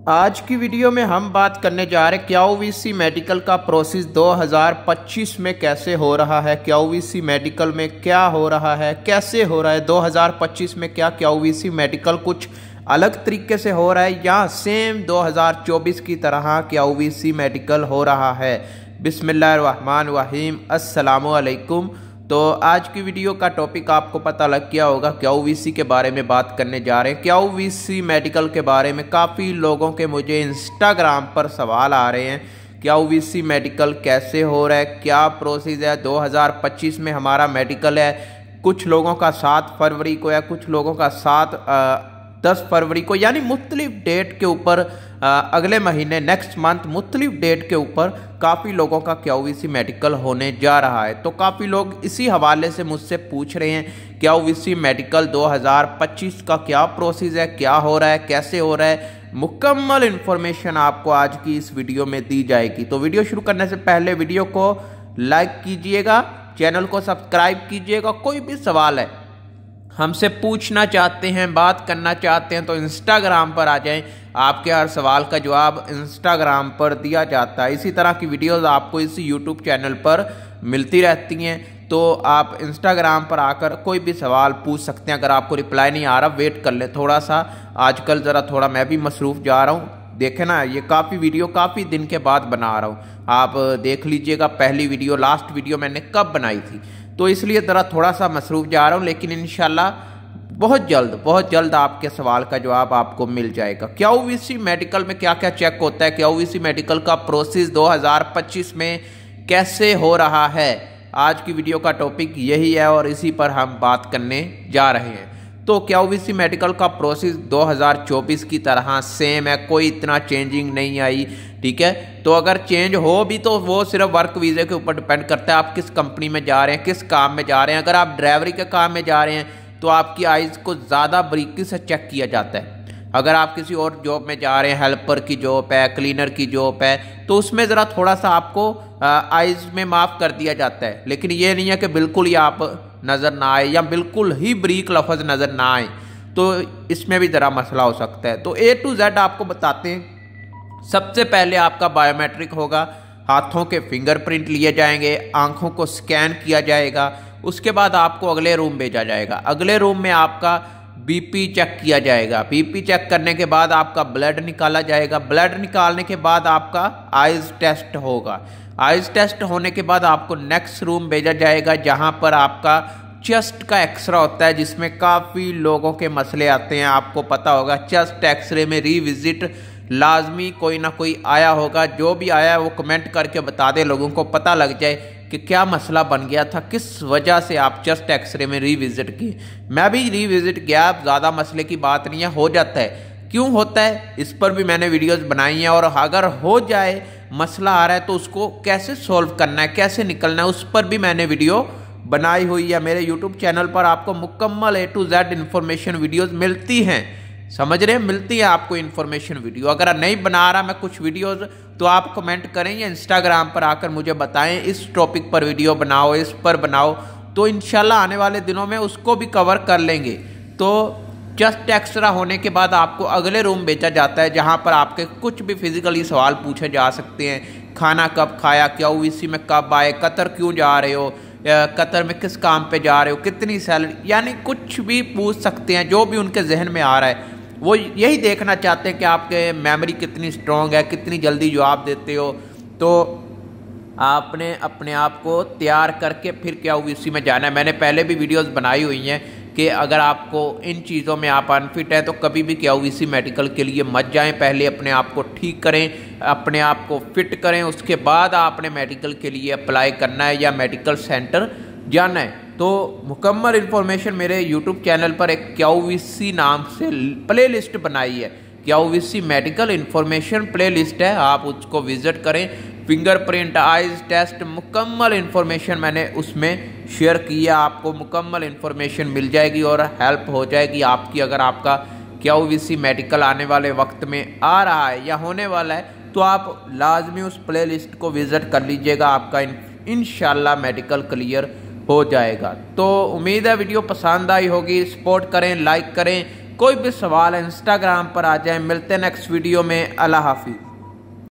आज की वीडियो में हम बात करने जा रहे हैं क्यूवीसी मेडिकल का प्रोसेस 2025 में कैसे हो रहा है। क्यूवीसी मेडिकल में क्या हो रहा है, कैसे हो रहा है, 2025 में क्या क्यूवीसी मेडिकल कुछ अलग तरीके से हो रहा है या सेम 2024 की तरह क्यूवीसी मेडिकल हो रहा है। बिस्मिल्लाहिर्रहमानिर्रहीम, अस्सलामु अलैकुम। तो आज की वीडियो का टॉपिक आपको पता लग गया होगा, क्यूवीसी के बारे में बात करने जा रहे हैं। क्यूवीसी मेडिकल के बारे में काफ़ी लोगों के मुझे इंस्टाग्राम पर सवाल आ रहे हैं, क्यूवीसी मेडिकल कैसे हो रहा है, क्या प्रोसेस है। 2025 में हमारा मेडिकल है, कुछ लोगों का 7 फरवरी को है, कुछ लोगों का 10 फरवरी को, यानी मुख्तलिफ डेट के ऊपर अगले महीने नेक्स्ट मंथ मुख्तलिफ डेट के ऊपर काफ़ी लोगों का क्यूवीसी मेडिकल होने जा रहा है। तो काफ़ी लोग इसी हवाले से मुझसे पूछ रहे हैं क्यूवीसी मेडिकल 2025 का क्या प्रोसेस है, क्या हो रहा है, कैसे हो रहा है। मुकम्मल इन्फॉर्मेशन आपको आज की इस वीडियो में दी जाएगी। तो वीडियो शुरू करने से पहले वीडियो को लाइक कीजिएगा, चैनल को सब्सक्राइब कीजिएगा। कोई भी सवाल है हमसे पूछना चाहते हैं, बात करना चाहते हैं तो इंस्टाग्राम पर आ जाएं। आपके हर सवाल का जवाब इंस्टाग्राम पर दिया जाता है। इसी तरह की वीडियोस आपको इस यूट्यूब चैनल पर मिलती रहती हैं, तो आप इंस्टाग्राम पर आकर कोई भी सवाल पूछ सकते हैं। अगर आपको रिप्लाई नहीं आ रहा, वेट कर ले थोड़ा सा, आजकल ज़रा थोड़ा मैं भी मसरूफ़ जा रहा हूँ। देखें ना, ये वीडियो काफ़ी दिन के बाद बना रहा हूँ। आप देख लीजिएगा पहली वीडियो, लास्ट वीडियो मैंने कब बनाई थी, तो इसलिए ज़रा थोड़ा सा मसरूफ़ जा रहा हूँ। लेकिन इंशाल्लाह बहुत जल्द आपके सवाल का जवाब आपको मिल जाएगा। क्यूवीसी मेडिकल में क्या क्या चेक होता है, क्यूवीसी मेडिकल का प्रोसेस 2025 में कैसे हो रहा है, आज की वीडियो का टॉपिक यही है और इसी पर हम बात करने जा रहे हैं। तो क्यूवीसी मेडिकल का प्रोसेस 2024 की तरह सेम है, कोई इतना चेंजिंग नहीं आई, ठीक है। तो अगर चेंज हो भी तो वो सिर्फ वर्क वीज़े के ऊपर डिपेंड करता है, आप किस कंपनी में जा रहे हैं, किस काम में जा रहे हैं। अगर आप ड्राइवरी के काम में जा रहे हैं तो आपकी आइज़ को ज़्यादा बारीकी से चेक किया जाता है। अगर आप किसी और जॉब में जा रहे हैं, हेल्पर की जॉब है, क्लीनर की जॉब है, तो उसमें ज़रा थोड़ा सा आपको आइज़ में माफ़ कर दिया जाता है। लेकिन ये नहीं है कि बिल्कुल ही आप नज़र ना आए या बिल्कुल ही बारीक लफ्ज़ नज़र ना आए, तो इसमें भी ज़रा मसला हो सकता है। तो A to Z आपको बताते हैं। सबसे पहले आपका बायोमेट्रिक होगा, हाथों के फिंगरप्रिंट लिए जाएंगे, आंखों को स्कैन किया जाएगा। उसके बाद आपको अगले रूम भेजा जाएगा। अगले रूम में आपका बीपी चेक किया जाएगा। बीपी चेक करने के बाद आपका ब्लड निकाला जाएगा। ब्लड निकालने के बाद आपका आइज़ टेस्ट होगा। आइज़ टेस्ट होने के बाद आपको नेक्स्ट रूम भेजा जाएगा, जहां पर आपका चेस्ट का एक्सरे होता है, जिसमें काफ़ी लोगों के मसले आते हैं। आपको पता होगा चेस्ट एक्सरे में रीविजिट लाजमी कोई ना कोई आया होगा। जो भी आया है वो कमेंट करके बता दे, लोगों को पता लग जाए कि क्या मसला बन गया था, किस वजह से आप चेस्ट एक्सरे में रीविजिट किए। मैं भी रीविजिट किया, ज़्यादा मसले की बात नहीं है, हो जाता है। क्यों होता है इस पर भी मैंने वीडियोस बनाई हैं, और अगर हो जाए मसला आ रहा है तो उसको कैसे सॉल्व करना है, कैसे निकलना है, उस पर भी मैंने वीडियो बनाई हुई है। मेरे यूट्यूब चैनल पर आपको मुकम्मल A to Z information videos मिलती हैं, समझ रहे हैं, मिलती है आपको इन्फॉर्मेशन वीडियो। अगर नहीं बना रहा मैं कुछ वीडियोज़, तो आप कमेंट करें या इंस्टाग्राम पर आकर मुझे बताएं इस टॉपिक पर वीडियो बनाओ, इस पर बनाओ, तो इंशाल्लाह आने वाले दिनों में उसको भी कवर कर लेंगे। तो चेस्ट एक्सरा होने के बाद आपको अगले रूम भेजा जाता है, जहां पर आपके कुछ भी फिजिकली सवाल पूछे जा सकते हैं। खाना कब खाया, क्यूवीसी में कब आए, कतर क्यों जा रहे हो, कतर में किस काम पे जा रहे हो, कितनी सैलरी, यानी कुछ भी पूछ सकते हैं। जो भी उनके जहन में आ रहा है वो यही देखना चाहते हैं कि आपके मेमोरी कितनी स्ट्रॉन्ग है, कितनी जल्दी जवाब देते हो। तो आपने अपने आप को तैयार करके फिर क्यूवीसी में जाना है। मैंने पहले भी वीडियोस बनाई हुई हैं कि अगर आपको इन चीज़ों में आप अनफिट हैं तो कभी भी क्यूवीसी मेडिकल के लिए मत जाएं। पहले अपने आप को ठीक करें, अपने आप को फिट करें, उसके बाद आपने मेडिकल के लिए अप्लाई करना है या मेडिकल सेंटर जाना है। तो मुकम्मल इन्फॉर्मेशन मेरे यूट्यूब चैनल पर एक क्यूवीसी नाम से प्ले लिस्ट बनाई है, क्यूवीसी मेडिकल इन्फॉर्मेशन प्ले लिस्ट है, आप उसको विजिट करें। फिंगरप्रिंट, आइज़ टेस्ट, मुकम्मल इन्फॉर्मेशन मैंने उसमें शेयर की है। आपको मुकम्मल इन्फॉर्मेशन मिल जाएगी और हेल्प हो जाएगी आपकी। अगर आपका क्यूवीसी मेडिकल आने वाले वक्त में आ रहा है या होने वाला है, तो आप लाजमी उस प्ले लिस्ट को विजिट कर लीजिएगा, आपका इंशाल्लाह मेडिकल क्लियर हो जाएगा। तो उम्मीद है वीडियो पसंद आई होगी। सपोर्ट करें, लाइक करें, कोई भी सवाल है इंस्टाग्राम पर आ जाए। मिलते हैं नेक्स्ट वीडियो में। अल्लाह हाफिज़।